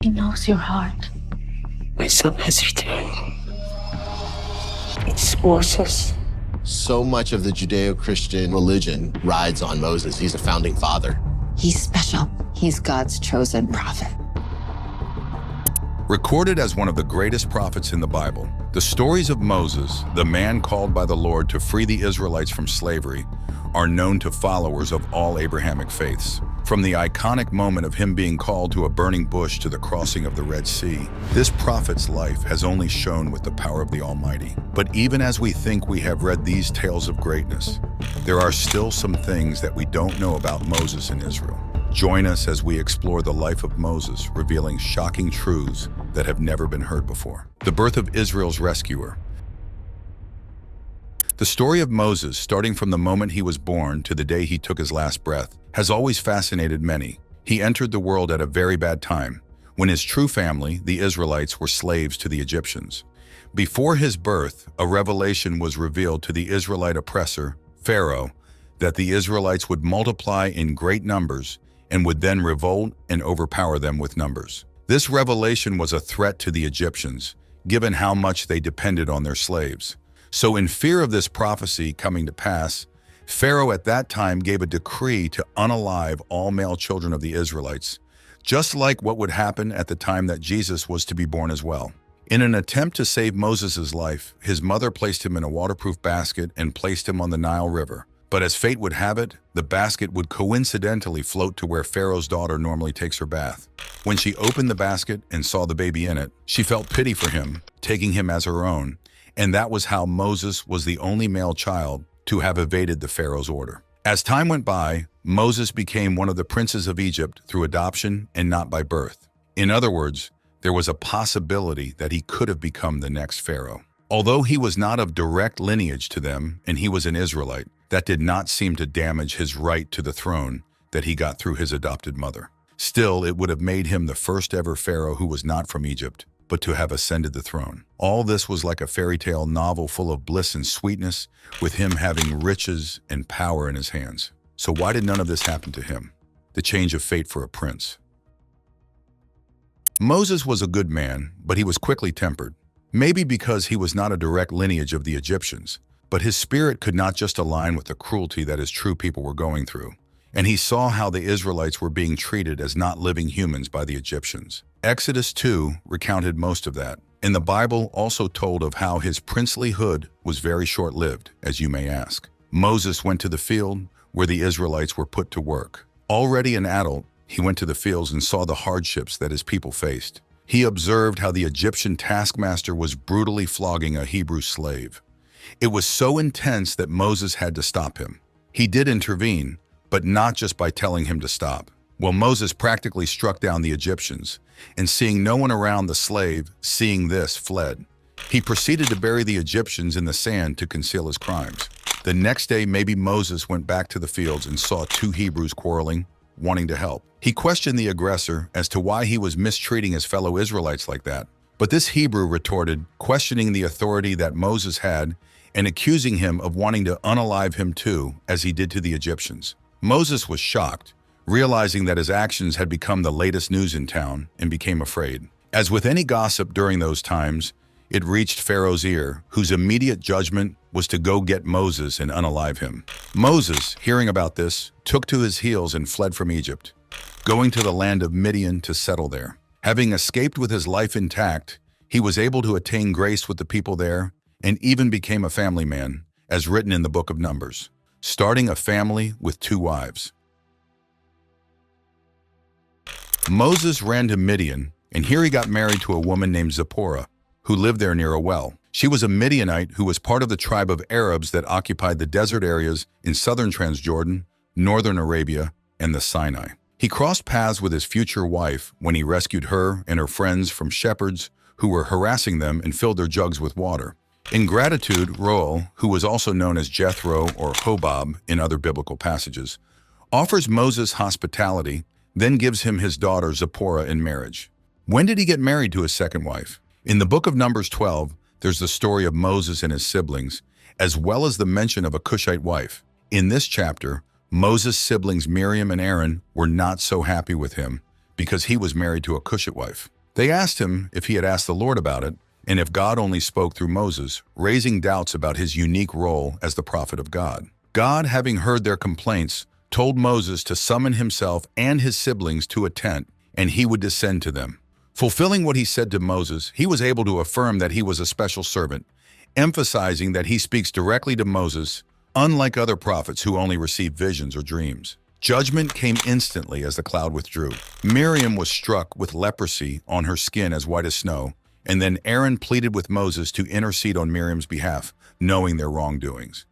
He knows your heart. My son has returned. It's Moses. So much of the Judeo-Christian religion rides on Moses. He's a founding father. He's special. He's God's chosen prophet. Recorded as one of the greatest prophets in the Bible, the stories of Moses, the man called by the Lord to free the Israelites from slavery, are known to followers of all Abrahamic faiths. From the iconic moment of him being called to a burning bush to the crossing of the Red Sea, this prophet's life has only shone with the power of the Almighty. But even as we think we have read these tales of greatness, there are still some things that we don't know about Moses in Israel. Join us as we explore the life of Moses, revealing shocking truths that have never been heard before. The birth of Israel's rescuer. The story of Moses, starting from the moment he was born to the day he took his last breath, has always fascinated many. He entered the world at a very bad time, when his true family, the Israelites, were slaves to the Egyptians. Before his birth, a revelation was revealed to the Israelite oppressor, Pharaoh, that the Israelites would multiply in great numbers and would then revolt and overpower them with numbers. This revelation was a threat to the Egyptians, given how much they depended on their slaves. So in fear of this prophecy coming to pass, Pharaoh at that time gave a decree to unalive all male children of the Israelites, just like what would happen at the time that Jesus was to be born as well. In an attempt to save Moses' life, his mother placed him in a waterproof basket and placed him on the Nile River. But as fate would have it, the basket would coincidentally float to where Pharaoh's daughter normally takes her bath. When she opened the basket and saw the baby in it, she felt pity for him, taking him as her own, and that was how Moses was the only male child to have evaded the Pharaoh's order. As time went by, Moses became one of the princes of Egypt through adoption and not by birth. In other words, there was a possibility that he could have become the next Pharaoh. Although he was not of direct lineage to them and he was an Israelite, that did not seem to damage his right to the throne that he got through his adopted mother. Still, it would have made him the first ever Pharaoh who was not from Egypt, but to have ascended the throne. All this was like a fairy tale novel full of bliss and sweetness, with him having riches and power in his hands. So why did none of this happen to him? The change of fate for a prince. Moses was a good man, but he was quickly tempered. Maybe because he was not a direct lineage of the Egyptians, but his spirit could not just align with the cruelty that his true people were going through. And he saw how the Israelites were being treated as not living humans by the Egyptians. Exodus 2 recounted most of that, and the Bible also told of how his princelyhood was very short-lived, as you may ask. Moses went to the field where the Israelites were put to work. Already an adult, he went to the fields and saw the hardships that his people faced. He observed how the Egyptian taskmaster was brutally flogging a Hebrew slave. It was so intense that Moses had to stop him. He did intervene, but not just by telling him to stop. Well, Moses practically struck down the Egyptians, and seeing no one around the slave, seeing this, fled. He proceeded to bury the Egyptians in the sand to conceal his crimes. The next day, maybe Moses went back to the fields and saw two Hebrews quarreling, wanting to help. He questioned the aggressor as to why he was mistreating his fellow Israelites like that. But this Hebrew retorted, questioning the authority that Moses had and accusing him of wanting to unalive him too, as he did to the Egyptians. Moses was shocked, realizing that his actions had become the latest news in town, and became afraid. As with any gossip during those times, it reached Pharaoh's ear, whose immediate judgment was to go get Moses and unalive him. Moses, hearing about this, took to his heels and fled from Egypt, going to the land of Midian to settle there. Having escaped with his life intact, he was able to attain grace with the people there and even became a family man, as written in the book of Numbers, starting a family with 2 wives. Moses ran to Midian, and here he got married to a woman named Zipporah, who lived there near a well. She was a Midianite who was part of the tribe of Arabs that occupied the desert areas in southern Transjordan, northern Arabia, and the Sinai. He crossed paths with his future wife when he rescued her and her friends from shepherds who were harassing them and filled their jugs with water. In gratitude, Reuel, who was also known as Jethro or Hobab in other biblical passages, offers Moses hospitality, then gives him his daughter Zipporah in marriage. When did he get married to his second wife? In the book of Numbers 12, there's the story of Moses and his siblings, as well as the mention of a Cushite wife. In this chapter, Moses' siblings Miriam and Aaron were not so happy with him because he was married to a Cushite wife. They asked him if he had asked the Lord about it, and if God only spoke through Moses, raising doubts about his unique role as the prophet of God. God, having heard their complaints, told Moses to summon himself and his siblings to a tent, and he would descend to them. Fulfilling what he said to Moses, he was able to affirm that he was a special servant, emphasizing that he speaks directly to Moses, unlike other prophets who only receive visions or dreams. Judgment came instantly as the cloud withdrew. Miriam was struck with leprosy on her skin as white as snow, and then Aaron pleaded with Moses to intercede on Miriam's behalf, knowing their wrongdoings.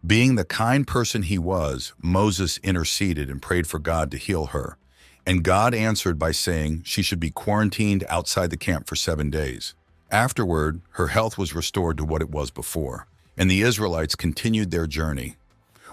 Being the kind person he was, Moses interceded and prayed for God to heal her, and God answered by saying she should be quarantined outside the camp for 7 days. Afterward, her health was restored to what it was before, and the Israelites continued their journey.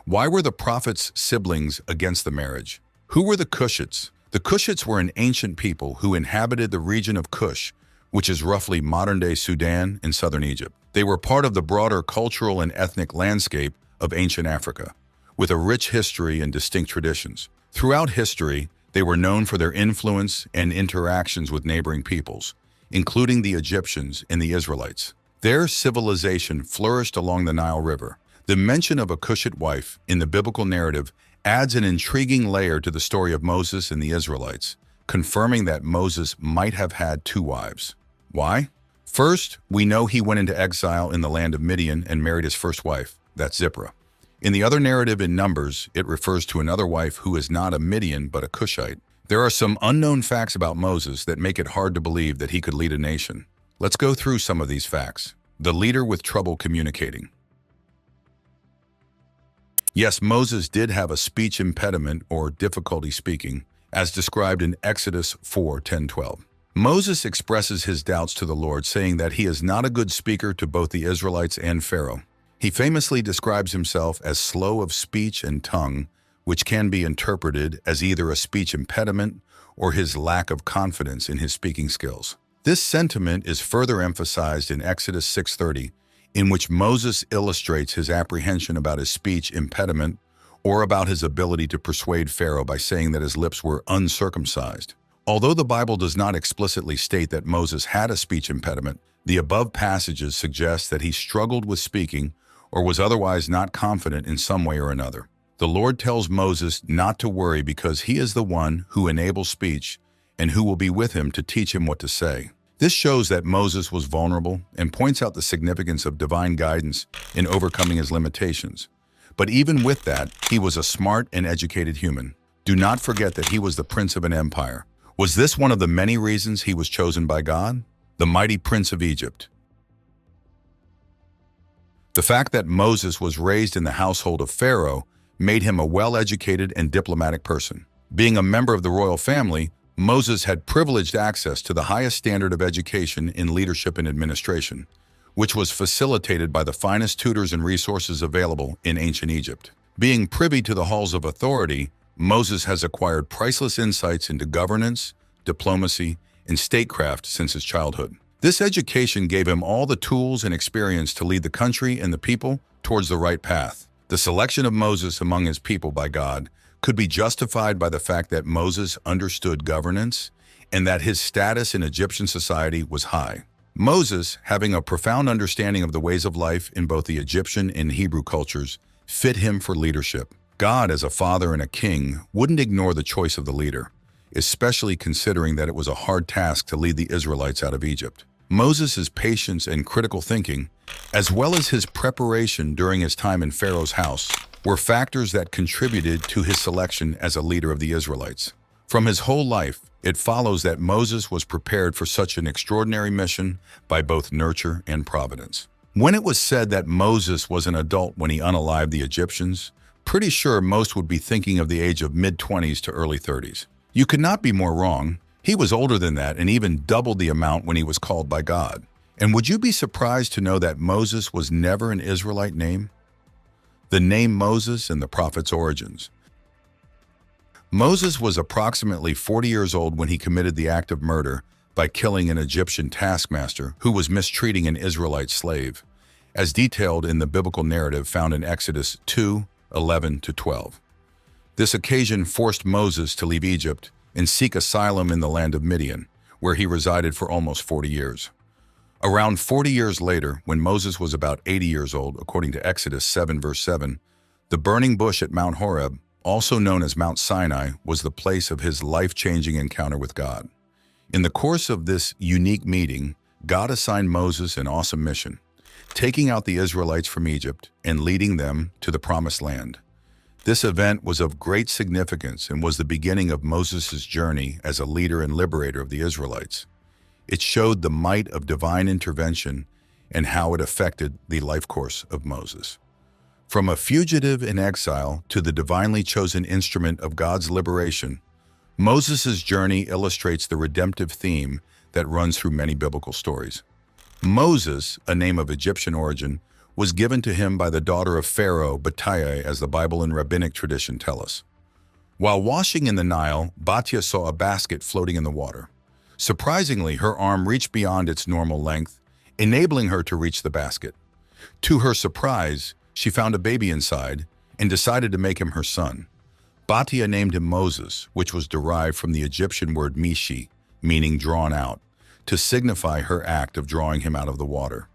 Why were the prophet's siblings against the marriage? Who were the Cushites? The Cushites were an ancient people who inhabited the region of Cush, which is roughly modern-day Sudan in southern Egypt. They were part of the broader cultural and ethnic landscape of ancient Africa, with a rich history and distinct traditions. Throughout history, they were known for their influence and interactions with neighboring peoples, including the Egyptians and the Israelites. Their civilization flourished along the Nile River. The mention of a Cushite wife in the biblical narrative adds an intriguing layer to the story of Moses and the Israelites, confirming that Moses might have had 2 wives. Why? First, we know he went into exile in the land of Midian and married his first wife, that's Zipporah. In the other narrative in Numbers, it refers to another wife who is not a Midian but a Cushite. There are some unknown facts about Moses that make it hard to believe that he could lead a nation. Let's go through some of these facts. The leader with trouble communicating. Yes, Moses did have a speech impediment or difficulty speaking, as described in Exodus 4:10-12. Moses expresses his doubts to the Lord, saying that he is not a good speaker to both the Israelites and Pharaoh. He famously describes himself as slow of speech and tongue, which can be interpreted as either a speech impediment or his lack of confidence in his speaking skills. This sentiment is further emphasized in Exodus 6:30, in which Moses illustrates his apprehension about his speech impediment or about his ability to persuade Pharaoh by saying that his lips were uncircumcised. Although the Bible does not explicitly state that Moses had a speech impediment, the above passages suggest that he struggled with speaking or was otherwise not confident in some way or another. The Lord tells Moses not to worry because he is the one who enables speech and who will be with him to teach him what to say. This shows that Moses was vulnerable and points out the significance of divine guidance in overcoming his limitations. But even with that, he was a smart and educated human. Do not forget that he was the prince of an empire. Was this one of the many reasons he was chosen by God? The mighty prince of Egypt. The fact that Moses was raised in the household of Pharaoh made him a well-educated and diplomatic person. Being a member of the royal family, Moses had privileged access to the highest standard of education in leadership and administration, which was facilitated by the finest tutors and resources available in ancient Egypt. Being privy to the halls of authority, Moses has acquired priceless insights into governance, diplomacy, and statecraft since his childhood. This education gave him all the tools and experience to lead the country and the people towards the right path. The selection of Moses among his people by God could be justified by the fact that Moses understood governance and that his status in Egyptian society was high. Moses, having a profound understanding of the ways of life in both the Egyptian and Hebrew cultures, fit him for leadership. God, as a father and a king, wouldn't ignore the choice of the leader, especially considering that it was a hard task to lead the Israelites out of Egypt. Moses' patience and critical thinking, as well as his preparation during his time in Pharaoh's house, were factors that contributed to his selection as a leader of the Israelites. From his whole life, it follows that Moses was prepared for such an extraordinary mission by both nurture and providence. When it was said that Moses was an adult when he unalived the Egyptians, pretty sure most would be thinking of the age of mid-20s to early 30s. You could not be more wrong. He was older than that and even doubled the amount when he was called by God. And would you be surprised to know that Moses was never an Israelite name? The name Moses and the prophet's origins. Moses was approximately 40 years old when he committed the act of murder by killing an Egyptian taskmaster who was mistreating an Israelite slave, as detailed in the biblical narrative found in Exodus 2:11-12. This occasion forced Moses to leave Egypt and seek asylum in the land of Midian, where he resided for almost 40 years. Around 40 years later, when Moses was about 80 years old, according to Exodus 7 verse 7, the burning bush at Mount Horeb, also known as Mount Sinai, was the place of his life-changing encounter with God. In the course of this unique meeting, God assigned Moses an awesome mission, taking out the Israelites from Egypt and leading them to the Promised Land. This event was of great significance and was the beginning of Moses' journey as a leader and liberator of the Israelites. It showed the might of divine intervention and how it affected the life course of Moses. From a fugitive in exile to the divinely chosen instrument of God's liberation, Moses' journey illustrates the redemptive theme that runs through many biblical stories. Moses, a name of Egyptian origin, was given to him by the daughter of Pharaoh, Batya, as the Bible and rabbinic tradition tell us. While washing in the Nile, Batya saw a basket floating in the water. Surprisingly, her arm reached beyond its normal length, enabling her to reach the basket. To her surprise, she found a baby inside and decided to make him her son. Batya named him Moses, which was derived from the Egyptian word mishi, meaning drawn out, to signify her act of drawing him out of the water.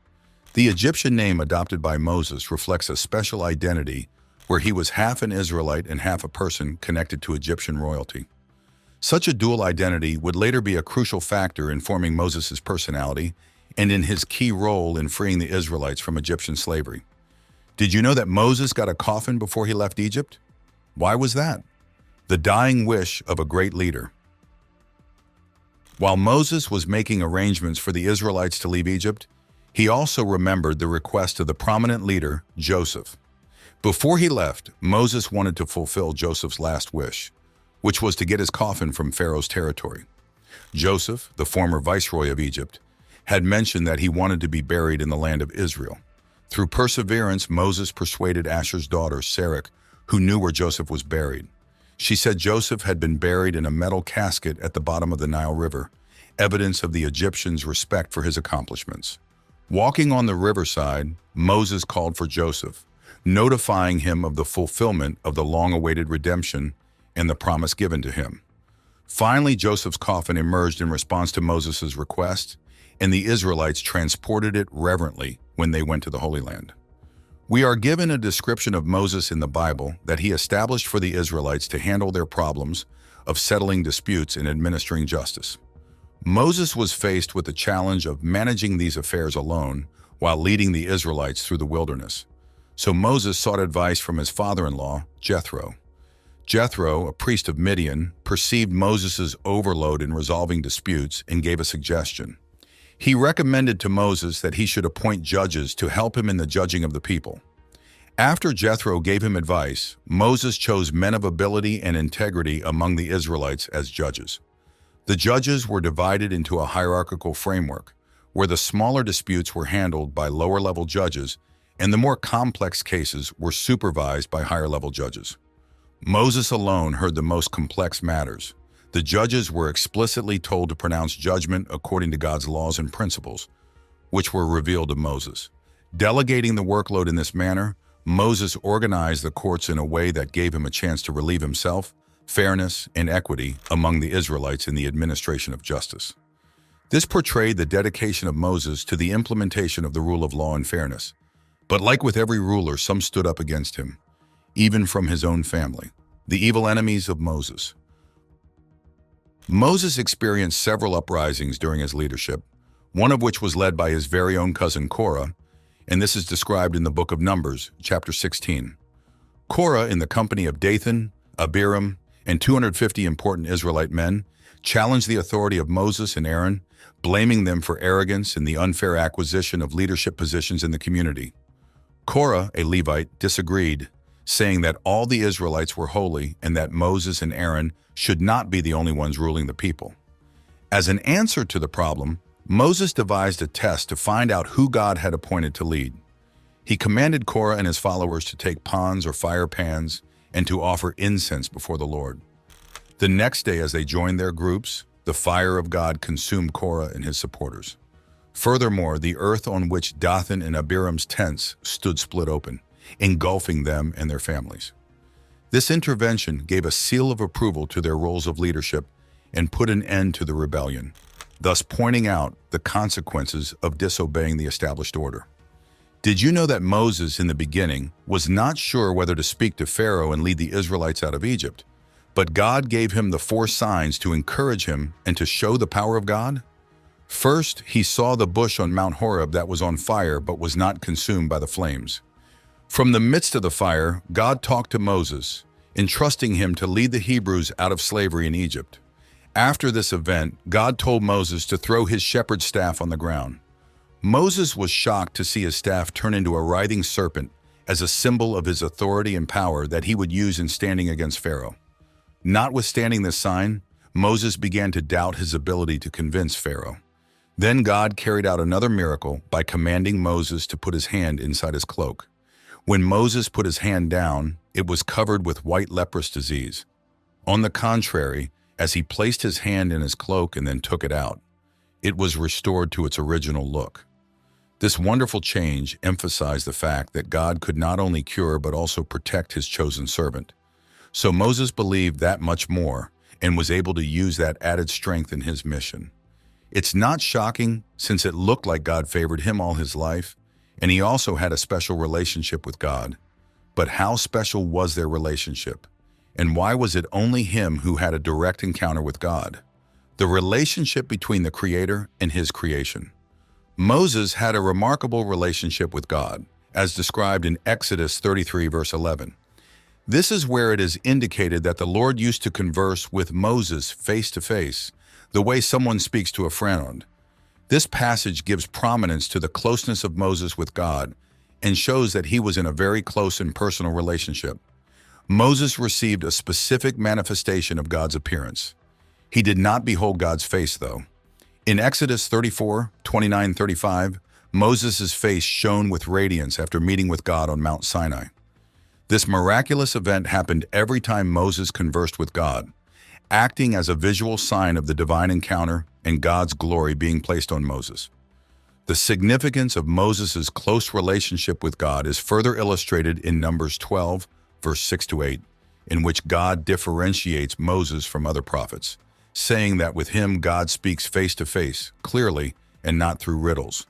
The Egyptian name adopted by Moses reflects a special identity where he was half an Israelite and half a person connected to Egyptian royalty. Such a dual identity would later be a crucial factor in forming Moses' personality and in his key role in freeing the Israelites from Egyptian slavery. Did you know that Moses got a coffin before he left Egypt? Why was that? The dying wish of a great leader. While Moses was making arrangements for the Israelites to leave Egypt, he also remembered the request of the prominent leader, Joseph. Before he left, Moses wanted to fulfill Joseph's last wish, which was to get his coffin from Pharaoh's territory. Joseph, the former viceroy of Egypt, had mentioned that he wanted to be buried in the land of Israel. Through perseverance, Moses persuaded Asher's daughter, Serach, who knew where Joseph was buried. She said Joseph had been buried in a metal casket at the bottom of the Nile River, evidence of the Egyptians' respect for his accomplishments. Walking on the riverside, Moses called for Joseph, notifying him of the fulfillment of the long-awaited redemption and the promise given to him. Finally, Joseph's coffin emerged in response to Moses' request, and the Israelites transported it reverently when they went to the Holy Land. We are given a description of Moses in the Bible that he established for the Israelites to handle their problems of settling disputes and administering justice. Moses was faced with the challenge of managing these affairs alone while leading the Israelites through the wilderness. So Moses sought advice from his father-in-law, Jethro. Jethro, a priest of Midian, perceived Moses' overload in resolving disputes and gave a suggestion. He recommended to Moses that he should appoint judges to help him in the judging of the people. After Jethro gave him advice, Moses chose men of ability and integrity among the Israelites as judges. The judges were divided into a hierarchical framework, where the smaller disputes were handled by lower-level judges and the more complex cases were supervised by higher-level judges. Moses alone heard the most complex matters. The judges were explicitly told to pronounce judgment according to God's laws and principles, which were revealed to Moses. Delegating the workload in this manner, Moses organized the courts in a way that gave him a chance to relieve himself, fairness, and equity among the Israelites in the administration of justice. This portrayed the dedication of Moses to the implementation of the rule of law and fairness. But like with every ruler, some stood up against him, even from his own family, the evil enemies of Moses. Moses experienced several uprisings during his leadership, one of which was led by his very own cousin Korah, and this is described in the book of Numbers, chapter 16. Korah, in the company of Dathan, Abiram, and 250 important Israelite men, challenged the authority of Moses and Aaron, blaming them for arrogance and the unfair acquisition of leadership positions in the community. Korah, a Levite, disagreed, saying that all the Israelites were holy and that Moses and Aaron should not be the only ones ruling the people. As an answer to the problem, Moses devised a test to find out who God had appointed to lead. He commanded Korah and his followers to take ponds or fire pans and to offer incense before the Lord. The next day, as they joined their groups, the fire of God consumed Korah and his supporters. Furthermore, the earth on which Dathan and Abiram's tents stood split open, engulfing them and their families. This intervention gave a seal of approval to their roles of leadership and put an end to the rebellion. thus pointing out the consequences of disobeying the established order. Did you know that Moses, in the beginning, was not sure whether to speak to Pharaoh and lead the Israelites out of Egypt? But God gave him the 4 signs to encourage him and to show the power of God? First, he saw the bush on Mount Horeb that was on fire but was not consumed by the flames. From the midst of the fire, God talked to Moses, entrusting him to lead the Hebrews out of slavery in Egypt. After this event, God told Moses to throw his shepherd's staff on the ground. Moses was shocked to see his staff turn into a writhing serpent as a symbol of his authority and power that he would use in standing against Pharaoh. Notwithstanding this sign, Moses began to doubt his ability to convince Pharaoh. Then God carried out another miracle by commanding Moses to put his hand inside his cloak. When Moses put his hand down, it was covered with white leprous disease. On the contrary, as he placed his hand in his cloak and then took it out, it was restored to its original look. This wonderful change emphasized the fact that God could not only cure but also protect his chosen servant. So Moses believed that much more and was able to use that added strength in his mission. It's not shocking, since it looked like God favored him all his life, and he also had a special relationship with God. But how special was their relationship? And why was it only him who had a direct encounter with God? The relationship between the Creator and his creation. Moses had a remarkable relationship with God, as described in Exodus 33, verse 11. This is where it is indicated that the Lord used to converse with Moses face to face, the way someone speaks to a friend. This passage gives prominence to the closeness of Moses with God and shows that he was in a very close and personal relationship. Moses received a specific manifestation of God's appearance. He did not behold God's face, though. In Exodus 34, 29-35, Moses' face shone with radiance after meeting with God on Mount Sinai. This miraculous event happened every time Moses conversed with God, acting as a visual sign of the divine encounter and God's glory being placed on Moses. The significance of Moses' close relationship with God is further illustrated in Numbers 12, verse 6-8, in which God differentiates Moses from other prophets, saying that with him God speaks face to face, clearly, and not through riddles.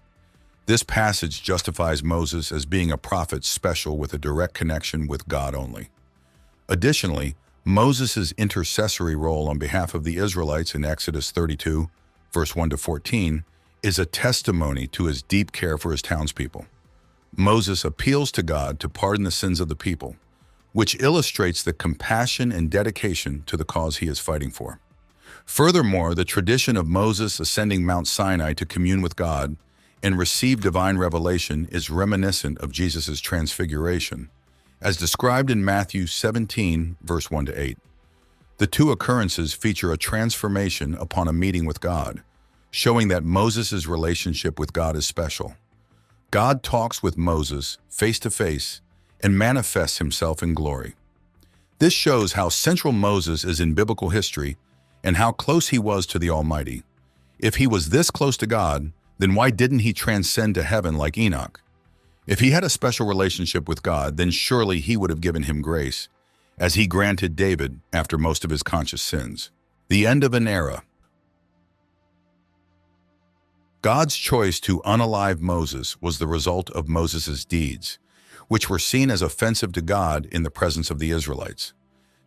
This passage justifies Moses as being a prophet special with a direct connection with God only. Additionally, Moses' intercessory role on behalf of the Israelites in Exodus 32, verse 1-14, is a testimony to his deep care for his townspeople. Moses appeals to God to pardon the sins of the people, which illustrates the compassion and dedication to the cause he is fighting for. Furthermore, the tradition of Moses ascending Mount Sinai to commune with God and receive divine revelation is reminiscent of Jesus' transfiguration, as described in Matthew 17, verse 1-8. The two occurrences feature a transformation upon a meeting with God, showing that Moses' relationship with God is special. God talks with Moses face to face and manifests himself in glory. This shows how central Moses is in biblical history and how close he was to the Almighty. If he was this close to God, then why didn't he transcend to heaven like Enoch? If he had a special relationship with God, then surely he would have given him grace, as he granted David after most of his conscious sins. The end of an era. God's choice to unalive Moses was the result of Moses' deeds, which were seen as offensive to God in the presence of the Israelites.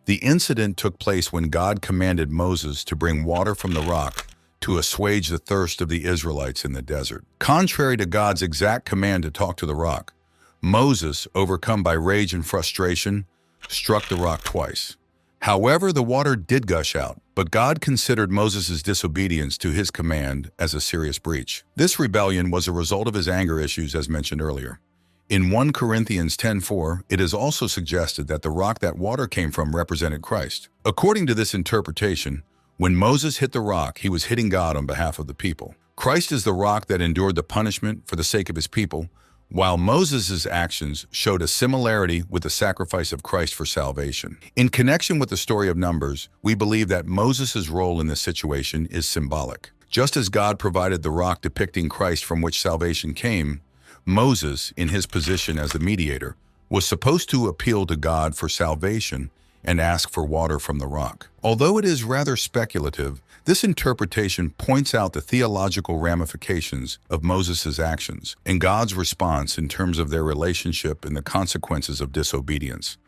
The incident took place when God commanded Moses to bring water from the rock to assuage the thirst of the Israelites in the desert. Contrary to God's exact command to talk to the rock, Moses, overcome by rage and frustration, struck the rock twice. However, the water did gush out, but God considered Moses' disobedience to his command as a serious breach. This rebellion was a result of his anger issues, as mentioned earlier. In 1 Corinthians 10:4, it is also suggested that the rock that water came from represented Christ. According to this interpretation, when Moses hit the rock, he was hitting God on behalf of the people. Christ is the rock that endured the punishment for the sake of his people, while Moses' actions showed a similarity with the sacrifice of Christ for salvation. In connection with the story of Numbers, we believe that Moses' role in this situation is symbolic. Just as God provided the rock depicting Christ from which salvation came, Moses, in his position as the mediator, was supposed to appeal to God for salvation and ask for water from the rock. Although it is rather speculative, this interpretation points out the theological ramifications of Moses' actions and God's response in terms of their relationship and the consequences of disobedience.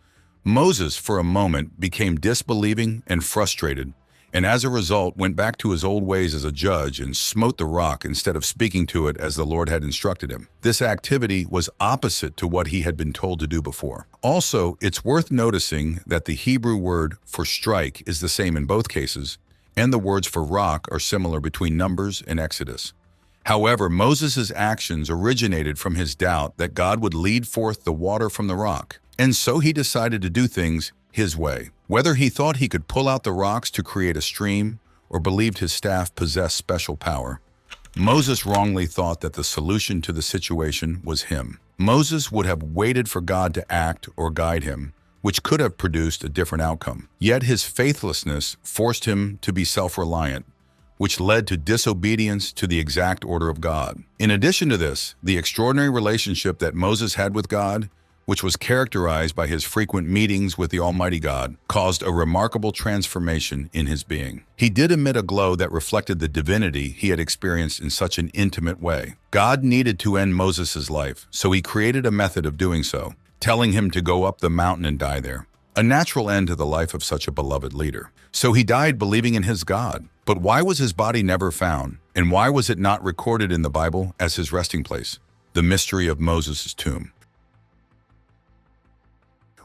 Moses, for a moment, became disbelieving and frustrated, and as a result went back to his old ways as a judge and smote the rock instead of speaking to it as the Lord had instructed him. This activity was opposite to what he had been told to do before. Also, it's worth noticing that the Hebrew word for strike is the same in both cases, and the words for rock are similar between Numbers and Exodus. However, Moses' actions originated from his doubt that God would lead forth the water from the rock, and so he decided to do things his way. Whether he thought he could pull out the rocks to create a stream or believed his staff possessed special power, Moses wrongly thought that the solution to the situation was him. Moses would have waited for God to act or guide him, which could have produced a different outcome. Yet his faithlessness forced him to be self-reliant, which led to disobedience to the exact order of God. In addition to this, the extraordinary relationship that Moses had with God, which was characterized by his frequent meetings with the Almighty God, caused a remarkable transformation in his being. He did emit a glow that reflected the divinity he had experienced in such an intimate way. God needed to end Moses' life, so he created a method of doing so, telling him to go up the mountain and die there. A natural end to the life of such a beloved leader. So he died believing in his God. But why was his body never found? And why was it not recorded in the Bible as his resting place? The mystery of Moses' tomb.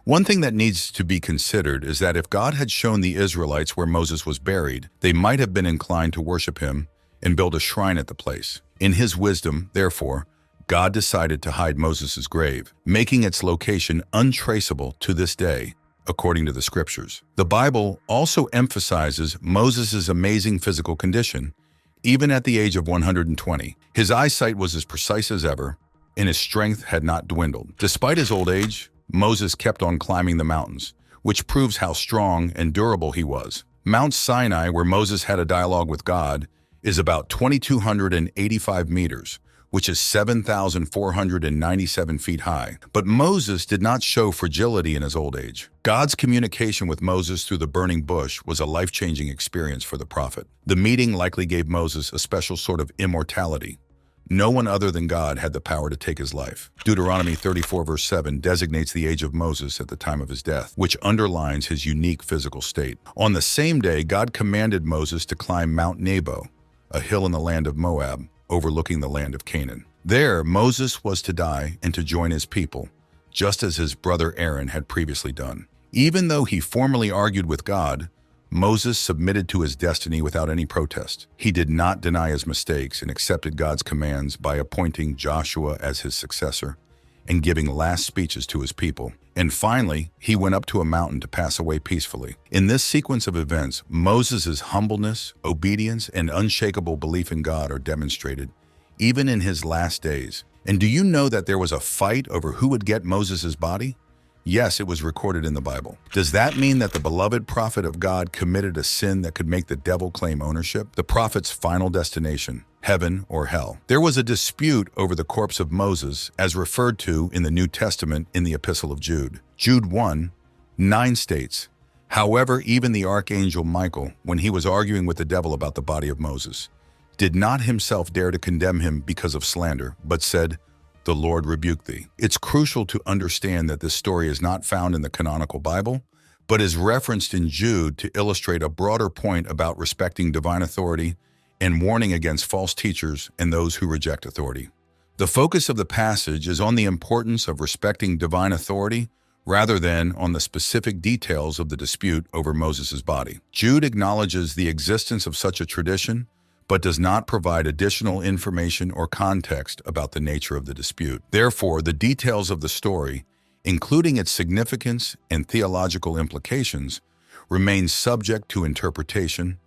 One thing that needs to be considered is that if God had shown the Israelites where Moses was buried, they might have been inclined to worship him and build a shrine at the place. In his wisdom, therefore, God decided to hide Moses' grave, making its location untraceable to this day, according to the scriptures. The Bible also emphasizes Moses' amazing physical condition, even at the age of 120. His eyesight was as precise as ever, and his strength had not dwindled. Despite his old age, Moses kept on climbing the mountains, which proves how strong and durable he was. Mount Sinai, where Moses had a dialogue with God, is about 2,285 meters, which is 7,497 feet high. But Moses did not show fragility in his old age. God's communication with Moses through the burning bush was a life-changing experience for the prophet. The meeting likely gave Moses a special sort of immortality. No one other than God had the power to take his life. Deuteronomy 34 verse 7 designates the age of Moses at the time of his death, which underlines his unique physical state. On the same day, God commanded Moses to climb Mount Nebo, a hill in the land of Moab, overlooking the land of Canaan. There, Moses was to die and to join his people, just as his brother Aaron had previously done. Even though he formally argued with God, Moses submitted to his destiny without any protest. He did not deny his mistakes and accepted God's commands by appointing Joshua as his successor and giving last speeches to his people. And finally, he went up to a mountain to pass away peacefully. In this sequence of events, Moses' humbleness, obedience, and unshakable belief in God are demonstrated, even in his last days. And do you know that there was a fight over who would get Moses' body? Yes, it was recorded in the Bible. Does that mean that the beloved prophet of God committed a sin that could make the devil claim ownership? The prophet's final destination, heaven or hell. There was a dispute over the corpse of Moses, as referred to in the New Testament in the Epistle of Jude. Jude 1:9 states, "However, even the archangel Michael, when he was arguing with the devil about the body of Moses, did not himself dare to condemn him because of slander, but said, 'The Lord rebuke thee.'" It's crucial to understand that this story is not found in the canonical Bible, but is referenced in Jude to illustrate a broader point about respecting divine authority and warning against false teachers and those who reject authority. The focus of the passage is on the importance of respecting divine authority rather than on the specific details of the dispute over Moses' body. Jude acknowledges the existence of such a tradition, but does not provide additional information or context about the nature of the dispute. Therefore, the details of the story, including its significance and theological implications, remain subject to interpretation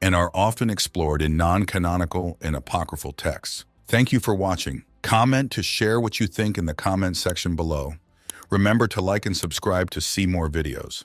and are often explored in non-canonical and apocryphal texts. Thank you for watching. Comment to share what you think in the comment section below. Remember to like and subscribe to see more videos.